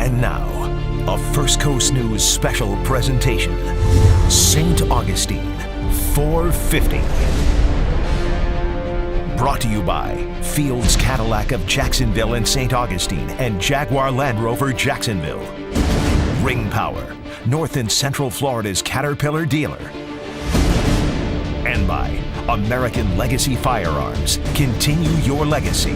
And now, a First Coast News special presentation. St. Augustine, 450. Brought to you by Fields Cadillac of Jacksonville and St. Augustine and Jaguar Land Rover Jacksonville. Ring Power, North and Central Florida's Caterpillar dealer. And by American Legacy Firearms. Continue your legacy.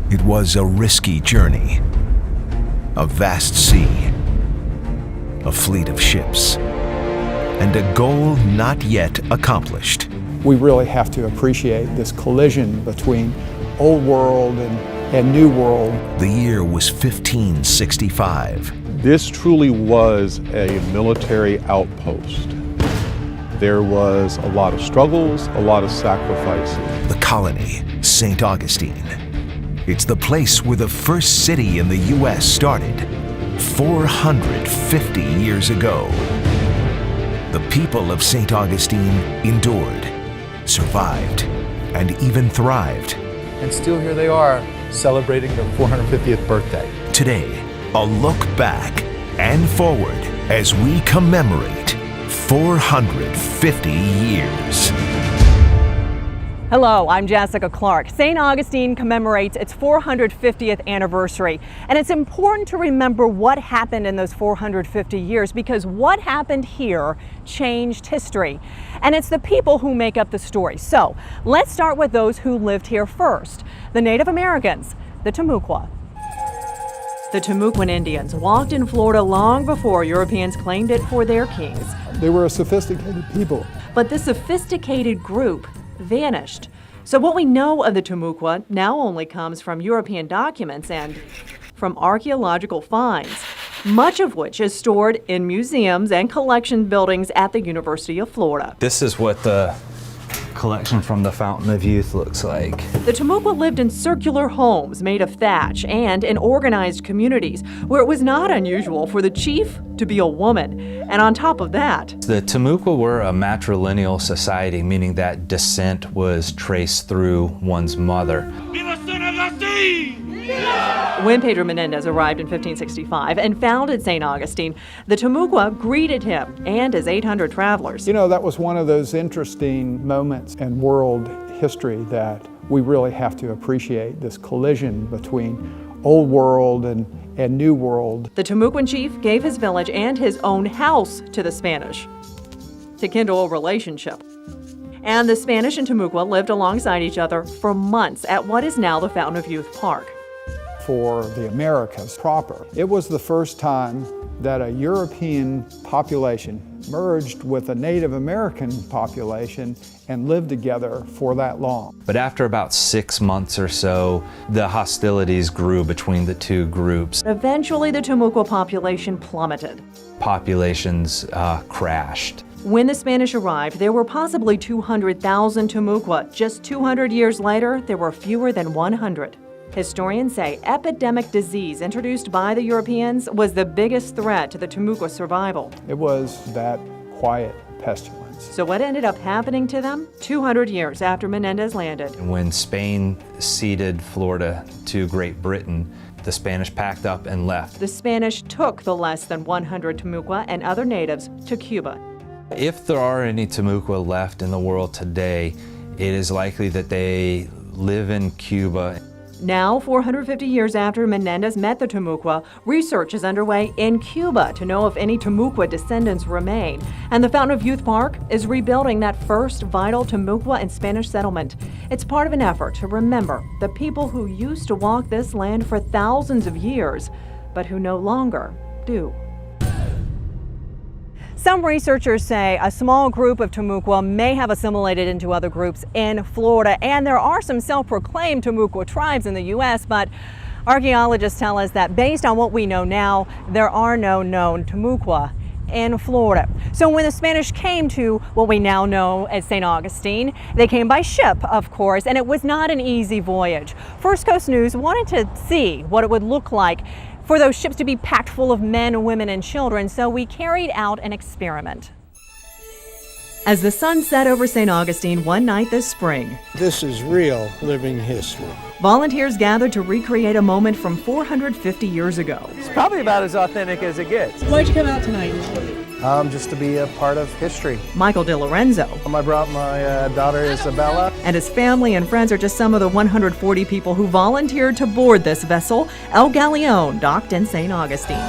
It was a risky journey. A vast sea, a fleet of ships, and a goal not yet accomplished. We really have to appreciate this collision between old world and new world. The year was 1565. This truly was a military outpost. There was a lot of struggles, a lot of sacrifices. The colony, St. Augustine. It's the place where the first city in the U.S. started 450 years ago. The people of St. Augustine endured, survived, and even thrived. And still here they are, celebrating their 450th birthday. Today, a look back and forward as we commemorate 450 years. Hello, I'm Jessica Clark. St. Augustine commemorates its 450th anniversary, and it's important to remember what happened in those 450 years because what happened here changed history, and it's the people who make up the story. So let's start with those who lived here first, the Native Americans, the Timucua. The Timucuan Indians walked in Florida long before Europeans claimed it for their kings. They were a sophisticated people. But this sophisticated group vanished. So what we know of the Timucua now only comes from European documents and from archaeological finds, much of which is stored in museums and collection buildings at the University of Florida. This is what the collection from the Fountain of Youth looks like. The Timucua lived in circular homes made of thatch and in organized communities where it was not unusual for the chief to be a woman. And on top of that, The Timucua were a matrilineal society, meaning that descent was traced through one's mother. when Pedro Menendez arrived in 1565 and founded St. Augustine, the Timucua greeted him and his 800 travelers. You know, that was one of those interesting moments in world history that we really have to appreciate, this collision between old world and new world. The Timucuan chief gave his village and his own house to the Spanish to kindle a relationship. And the Spanish and Timucua lived alongside each other for months at what is now the Fountain of Youth Park. For the Americas proper, it was the first time that a European population merged with a Native American population and lived together for that long. But after about 6 months or so, the hostilities grew between the two groups. Eventually, the Timucua population plummeted. Populations crashed. When the Spanish arrived, there were possibly 200,000 Timucua. Just 200 years later, there were fewer than 100. Historians say epidemic disease introduced by the Europeans was the biggest threat to the Timucua survival. It was that quiet pestilence. So what ended up happening to them? 200 years after Menendez landed. When Spain ceded Florida to Great Britain, the Spanish packed up and left. The Spanish took the less than 100 Timucua and other natives to Cuba. If there are any Timucua left in the world today, it is likely that they live in Cuba. Now, 450 years after Menendez met the Timucua, research is underway in Cuba to know if any Timucua descendants remain. And the Fountain of Youth Park is rebuilding that first vital Timucua and Spanish settlement. It's part of an effort to remember the people who used to walk this land for thousands of years, but who no longer do. Some researchers say a small group of Timucua may have assimilated into other groups in Florida, and there are some self-proclaimed Timucua tribes in the U.S., but archaeologists tell us that based on what we know now, there are no known Timucua in Florida. So when the Spanish came to what we now know as St. Augustine, they came by ship, of course, and it was not an easy voyage. First Coast News wanted to see what it would look like for those ships to be packed full of men, women, and children, so we carried out an experiment. as the sun set over St. Augustine one night this spring. This is real living history. Volunteers gathered to recreate a moment from 450 years ago. It's probably about as authentic as it gets. Why'd you come out tonight? Just to be a part of history. Michael DiLorenzo I brought my daughter Isabella. and his family and friends are just some of the 140 people who volunteered to board this vessel. El Galleon docked in St. Augustine.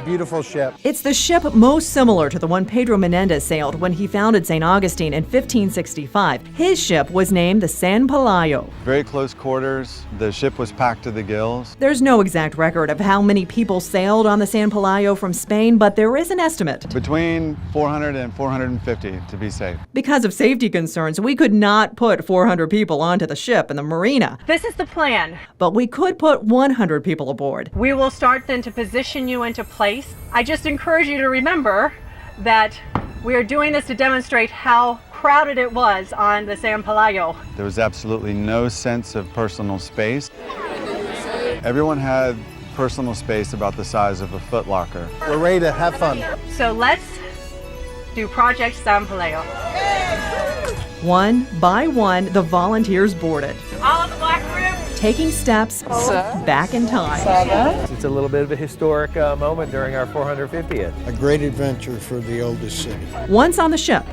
Beautiful ship. It's the ship most similar to the one Pedro Menendez sailed when he founded St. Augustine in 1565. His ship was named the San Pelayo. Very close quarters. The ship was packed to the gills. There's no exact record of how many people sailed on the San Pelayo from Spain, but there is an estimate. Between 400 and 450 to be safe. Because of safety concerns, we could not put 400 people onto the ship in the marina. This is the plan. But we could put 100 people aboard. We will start then to position you into place. I just encourage you to remember that we are doing this to demonstrate how crowded it was on the San Pelayo. There was absolutely no sense of personal space. Everyone had personal space about the size of a foot locker. We're ready to have fun. So let's do Project San Pelayo. One by one, the volunteers boarded, All of the black room. taking steps back in time. It's a little bit of a historic moment during our 450th. A great adventure for the oldest city. Once on the ship,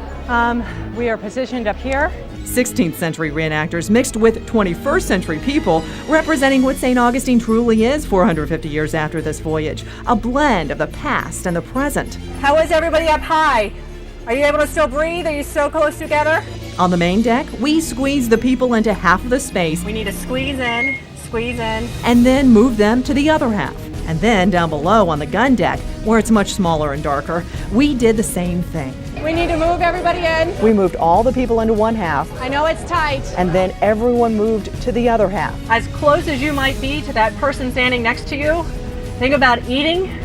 We are positioned up here. 16th century reenactors mixed with 21st century people, representing what St. Augustine truly is 450 years after this voyage, a blend of the past and the present. How is everybody up high? Are you able to still breathe? Are you so close together? On the main deck, we squeeze the people into half of the space We need to squeeze in, and then move them to the other half. And then down below on the gun deck, where it's much smaller and darker, we did the same thing. We need to move everybody in. We moved all the people into one half, I know it's tight. and then everyone moved to the other half. As close as you might be to that person standing next to you, think about eating,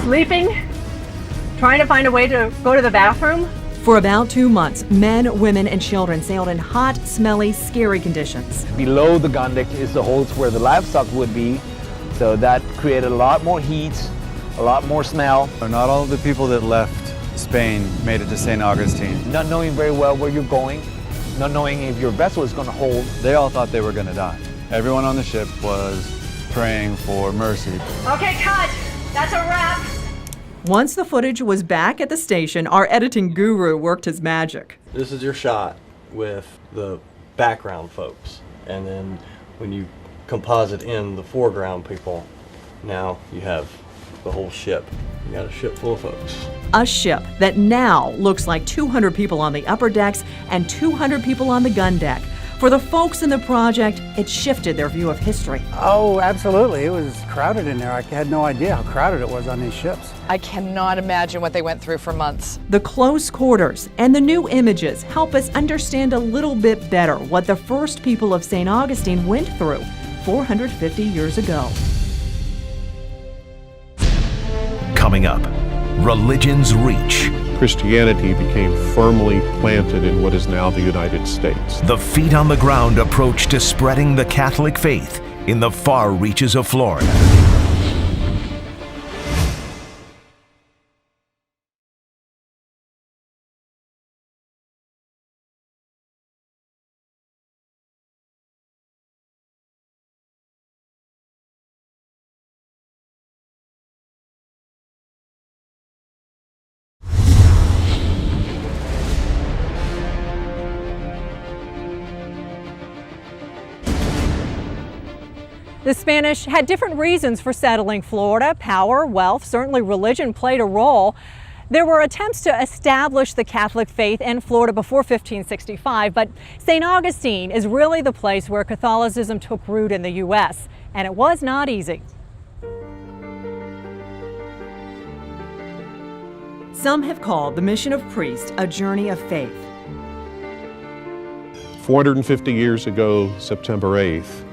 sleeping, trying to find a way to go to the bathroom. For about 2 months, men, women, and children sailed in hot, smelly, scary conditions. Below the gun deck is the holes where the livestock would be, so that created a lot more heat, a lot more smell. Not all of the people that left Spain made it to St. Augustine. Not knowing very well where you're going, not knowing if your vessel is going to hold. They all thought they were going to die. Everyone on the ship was praying for mercy. Okay, cut. That's a wrap. Once the footage was back at the station, our editing guru worked his magic. This is your shot with the background folks, and then when you composite in the foreground people, now you have the whole ship. You got a ship full of folks. A ship that now looks like 200 people on the upper decks and 200 people on the gun deck. For the folks in the project, it shifted their view of history. Oh, absolutely. It was crowded in there. I had no idea how crowded it was on these ships. I cannot imagine what they went through for months. The close quarters and the new images help us understand a little bit better what the first people of St. Augustine went through 450 years ago. Coming up, religion's reach. Christianity became firmly planted in what is now the United States. The feet on the ground approach to spreading the Catholic faith in the far reaches of Florida. The Spanish had different reasons for settling Florida. Power, wealth, certainly religion played a role. There were attempts to establish the Catholic faith in Florida before 1565, but St. Augustine is really the place where Catholicism took root in the U.S., and it was not easy. Some have called the mission of priests a journey of faith. 450 years ago, September 8th,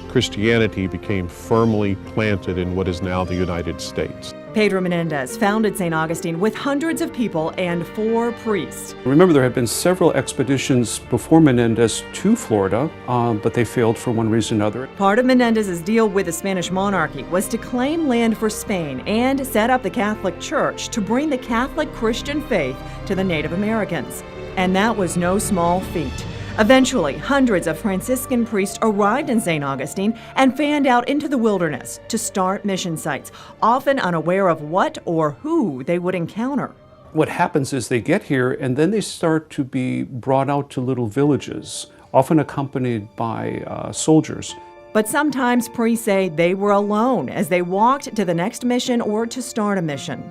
Christianity became firmly planted in what is now the United States. Pedro Menendez founded St. Augustine with hundreds of people and 4 priests. Remember, there had been several expeditions before Menendez to Florida, but they failed for one reason or another. Part of Menendez's deal with the Spanish monarchy was to claim land for Spain and set up the Catholic Church to bring the Catholic Christian faith to the Native Americans. And that was no small feat. Eventually, hundreds of Franciscan priests arrived in St. Augustine and fanned out into the wilderness to start mission sites, often unaware of what or who they would encounter. What happens is they get here and then they start to be brought out to little villages, often accompanied by soldiers. But sometimes priests say they were alone as they walked to the next mission or to start a mission.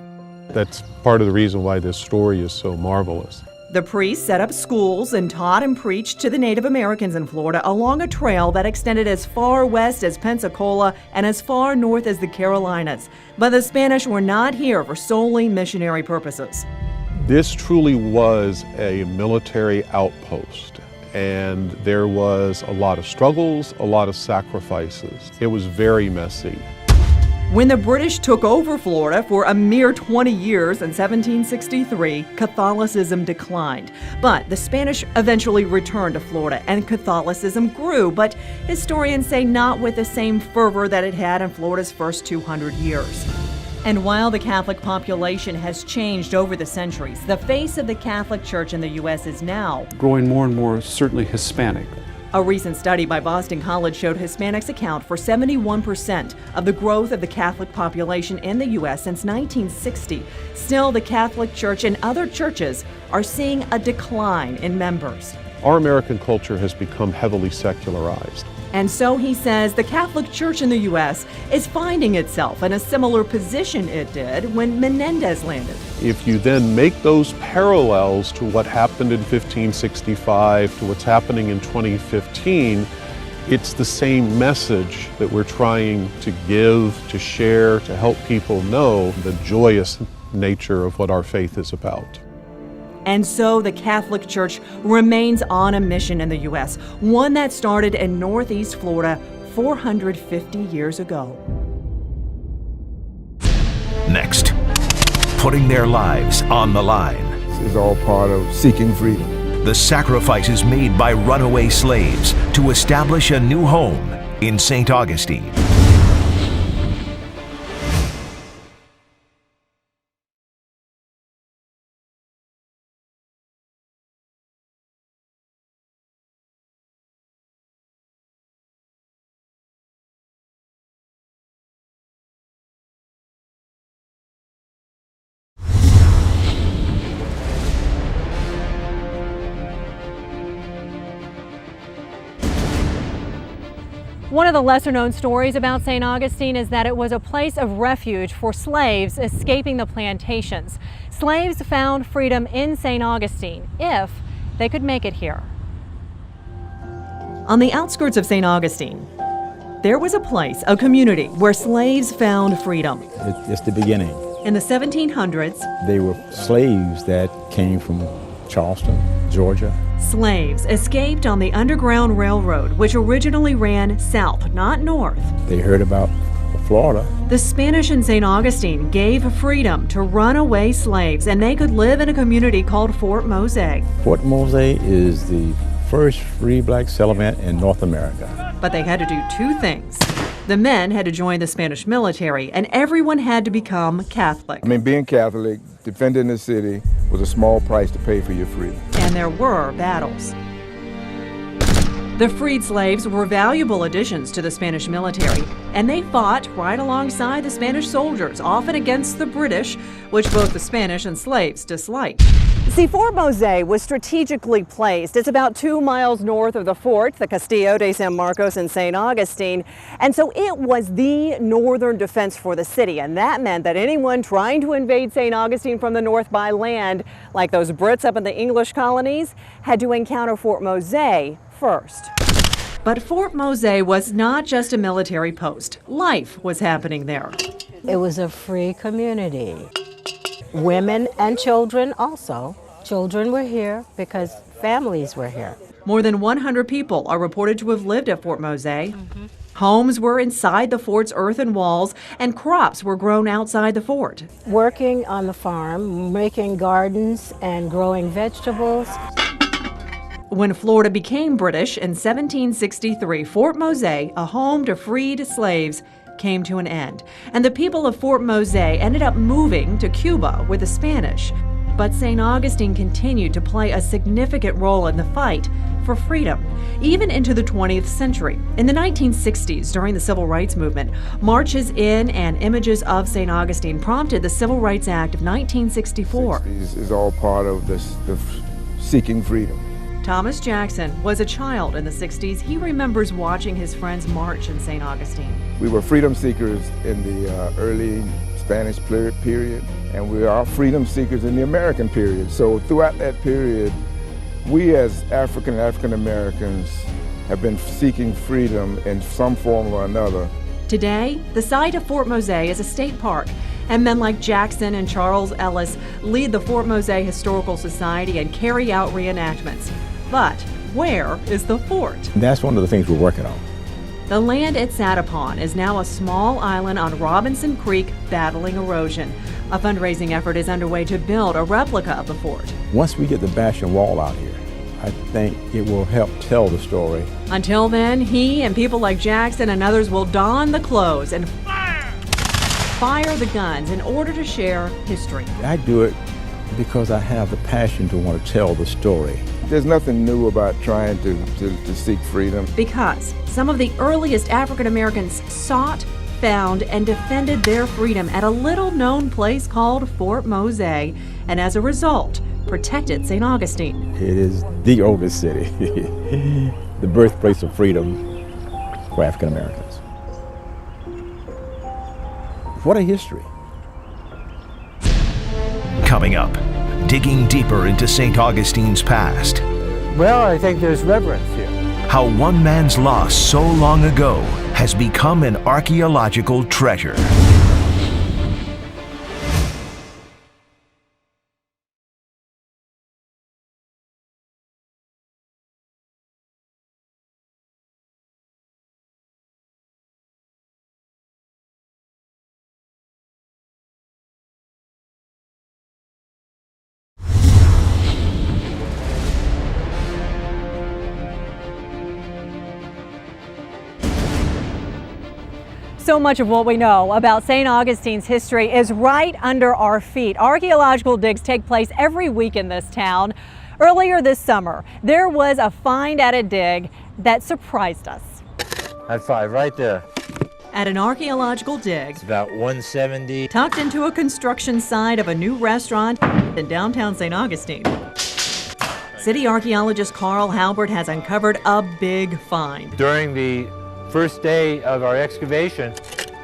That's part of the reason why this story is so marvelous. The priests set up schools and taught and preached to the Native Americans in Florida along a trail that extended as far west as Pensacola and as far north as the Carolinas. But the Spanish were not here for solely missionary purposes. This truly was a military outpost, and there was a lot of struggles, a lot of sacrifices. It was very messy. When the British took over Florida for a mere 20 years in 1763, Catholicism declined. But the Spanish eventually returned to Florida and Catholicism grew, but historians say not with the same fervor that it had in Florida's first 200 years. And while the Catholic population has changed over the centuries, the face of the Catholic Church in the U.S. is now growing more and more, certainly Hispanic. A recent study by Boston College showed Hispanics account for 71% of the growth of the Catholic population in the U.S. since 1960. Still, the Catholic Church and other churches are seeing a decline in members. Our American culture has become heavily secularized. And so he says the Catholic Church in the U.S. is finding itself in a similar position it did when Menendez landed. If you then make those parallels to what happened in 1565 to what's happening in 2015, it's the same message that we're trying to give, to share, to help people know the joyous nature of what our faith is about. And so the Catholic Church remains on a mission in the U.S., one that started in Northeast Florida 450 years ago. Next, putting their lives on the line. This is all part of seeking freedom. The sacrifices made by runaway slaves to establish a new home in St. Augustine. One of the lesser-known stories about St. Augustine is that it was a place of refuge for slaves escaping the plantations. Slaves found freedom in St. Augustine if they could make it here. On the outskirts of St. Augustine, there was a place, a community, where slaves found freedom. It's the beginning. In the 1700s, they were slaves that came from Charleston, Georgia. Slaves escaped on the Underground Railroad, which originally ran south, not north. They heard about Florida. The Spanish in St. Augustine gave freedom to runaway slaves, and they could live in a community called Fort Mose. Fort Mose is the first free black settlement in North America. But they had to do two things. The men had to join the Spanish military, and everyone had to become Catholic. I mean, being Catholic, defending the city, was a small price to pay for your freedom. And there were battles. The freed slaves were valuable additions to the Spanish military, and they fought right alongside the Spanish soldiers, often against the British, which both the Spanish and slaves disliked. See, Fort Mose was strategically placed. It's about 2 miles north of the fort, the Castillo de San Marcos in St. Augustine, and so it was the northern defense for the city, and that meant that anyone trying to invade St. Augustine from the north by land, like those Brits up in the English colonies, had to encounter Fort Mose first. But Fort Mose was not just a military post. Life was happening there. It was a free community. Women and children also. Children were here because families were here. More than 100 people are reported to have lived at Fort Mose. Homes were inside the fort's earthen walls, and crops were grown outside the fort. Working on the farm, making gardens and growing vegetables. When Florida became British in 1763, Fort Mose, a home to freed slaves, came to an end, and the people of Fort Mose ended up moving to Cuba with the Spanish. But St. Augustine continued to play a significant role in the fight for freedom, even into the 20th century. In the 1960s, during the Civil Rights Movement, marches in and images of St. Augustine prompted the Civil Rights Act of 1964. This is all part of the seeking freedom. Thomas Jackson was a child in the 60s. He remembers watching his friends march in St. Augustine. We were freedom seekers in the early Spanish period, and we are freedom seekers in the American period. So throughout that period, we as African Americans have been seeking freedom in some form or another. Today, the site of Fort Mose is a state park, and men like Jackson and Charles Ellis lead the Fort Mose Historical Society and carry out reenactments. But where is the fort? That's one of the things we're working on. The land it sat upon is now a small island on Robinson Creek battling erosion. A fundraising effort is underway to build a replica of the fort. Once we get the bastion wall out here, I think it will help tell the story. Until then, he and people like Jackson and others will don the clothes and fire the guns in order to share history. I do it because I have the passion to want to tell the story. There's nothing new about trying to seek freedom. Because some of the earliest African Americans sought, found, and defended their freedom at a little-known place called Fort Mose, and as a result, protected St. Augustine. It is the oldest city, the birthplace of freedom for African Americans. What a history. Coming up, digging deeper into St. Augustine's past. Well, I think there's reverence here. How one man's loss so long ago has become an archaeological treasure. So much of what we know about St. Augustine's history is right under our feet. Archaeological digs take place every week in this town. Earlier this summer, there was a find at a dig that surprised us. High five right there. At an archaeological dig, It's about 170. tucked into a construction site of a new restaurant in downtown St. Augustine. City archaeologist Carl Halbert has uncovered a big find. During the first day of our excavation,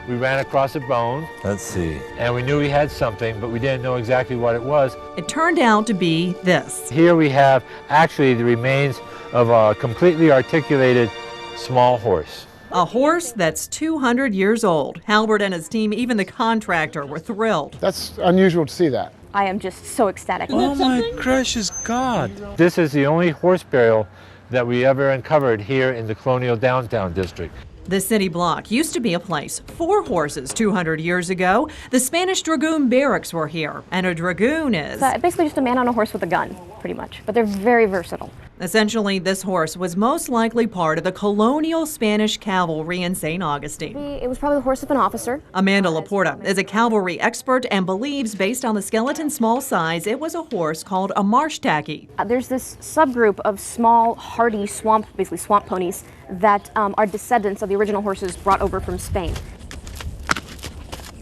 we ran across a bone. Let's see. And we knew we had something, but we didn't know exactly what it was. It turned out to be this. Here we have actually the remains of a completely articulated small horse. A horse that's 200 years old. Halbert and his team, even the contractor, were thrilled. That's unusual to see that. I am just so ecstatic. Oh my gracious God! This is the only horse burial that we ever uncovered here in the colonial downtown district. The city block used to be a place for horses 200 years ago. The Spanish Dragoon barracks were here, and a dragoon is basically just a man on a horse with a gun, pretty much, but they're very versatile. Essentially, this horse was most likely part of the colonial Spanish cavalry in St. Augustine. It was probably the horse of an officer. Amanda Laporta is a cavalry expert and believes, based on the skeleton's small size, it was a horse called a marsh tacky. There's this subgroup of small, hardy basically swamp ponies that are descendants of the original horses brought over from Spain.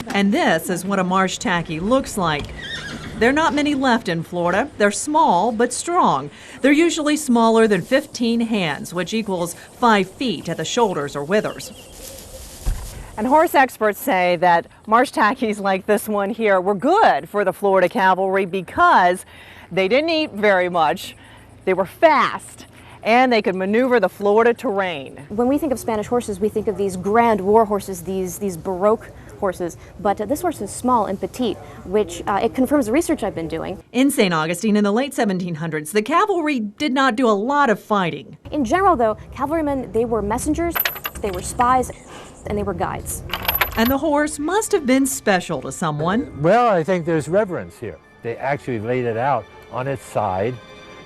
And this is what a marsh tacky looks like. There are not many left in Florida. They're small but strong. They're usually smaller than 15 hands, which equals 5 feet at the shoulders or withers. And horse experts say that marsh tackies like this one here were good for the Florida cavalry because they didn't eat very much, they were fast, and they could maneuver the Florida terrain. When we think of Spanish horses, we think of these grand war horses, these Baroque horses, but this horse is small and petite, which it confirms the research I've been doing. In St. Augustine in the late 1700s, the cavalry did not do a lot of fighting. In general, though, cavalrymen, they were messengers. they were spies, and they were guides. And the horse must have been special to someone. Well, I think there's reverence here. They actually laid it out on its side,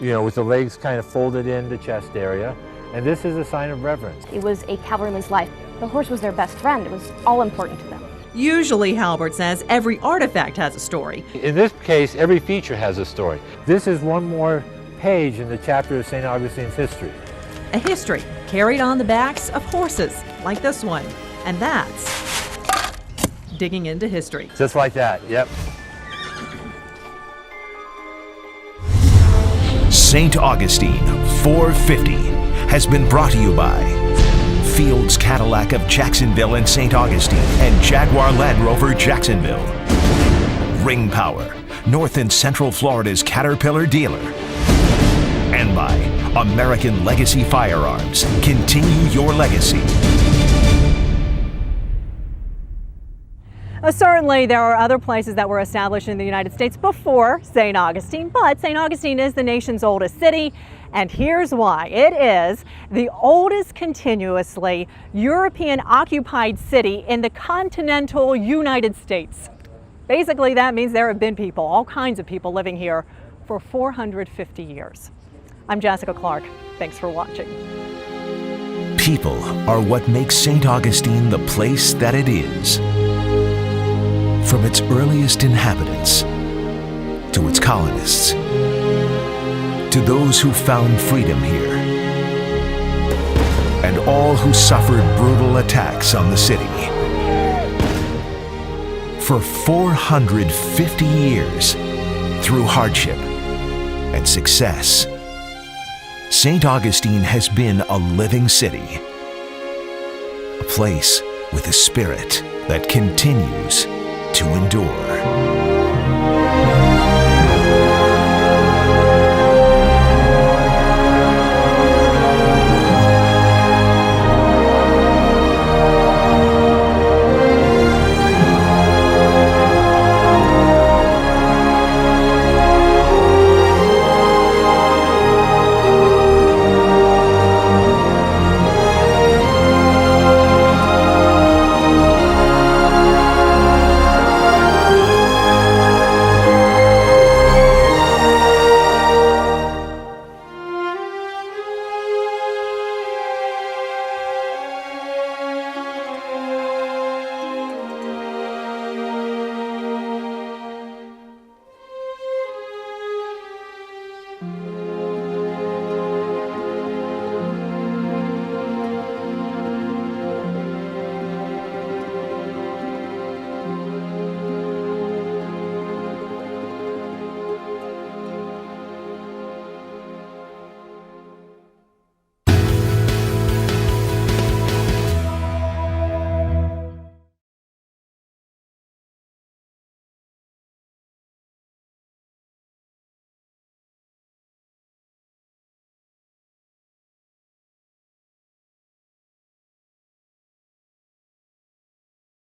you know, with the legs kind of folded in the chest area. And this is a sign of reverence. It was a cavalryman's life. The horse was their best friend. It was all important to them. Usually, Halbert says, every artifact has a story. In this case, every feature has a story. This is one more page in the chapter of St. Augustine's history. A history carried on the backs of horses, like this one. And that's digging into history. Just like that, yep. St. Augustine 450 has been brought to you by Fields Cadillac of Jacksonville and St. Augustine and Jaguar Land Rover Jacksonville. Ring Power, North and Central Florida's Caterpillar dealer. And by American Legacy Firearms. Continue your legacy. Certainly, there are other places that were established in the United States before St. Augustine, but St. Augustine is the nation's oldest city, and here's why. It is the oldest continuously European-occupied city in the continental United States. Basically, that means there have been people, all kinds of people living here for 450 years. I'm Jessica Clark. Thanks for watching. People are what makes St. Augustine the place that it is. From its earliest inhabitants, to its colonists, to those who found freedom here, and all who suffered brutal attacks on the city. For 450 years, through hardship and success, St. Augustine has been a living city, a place with a spirit that continues to endure.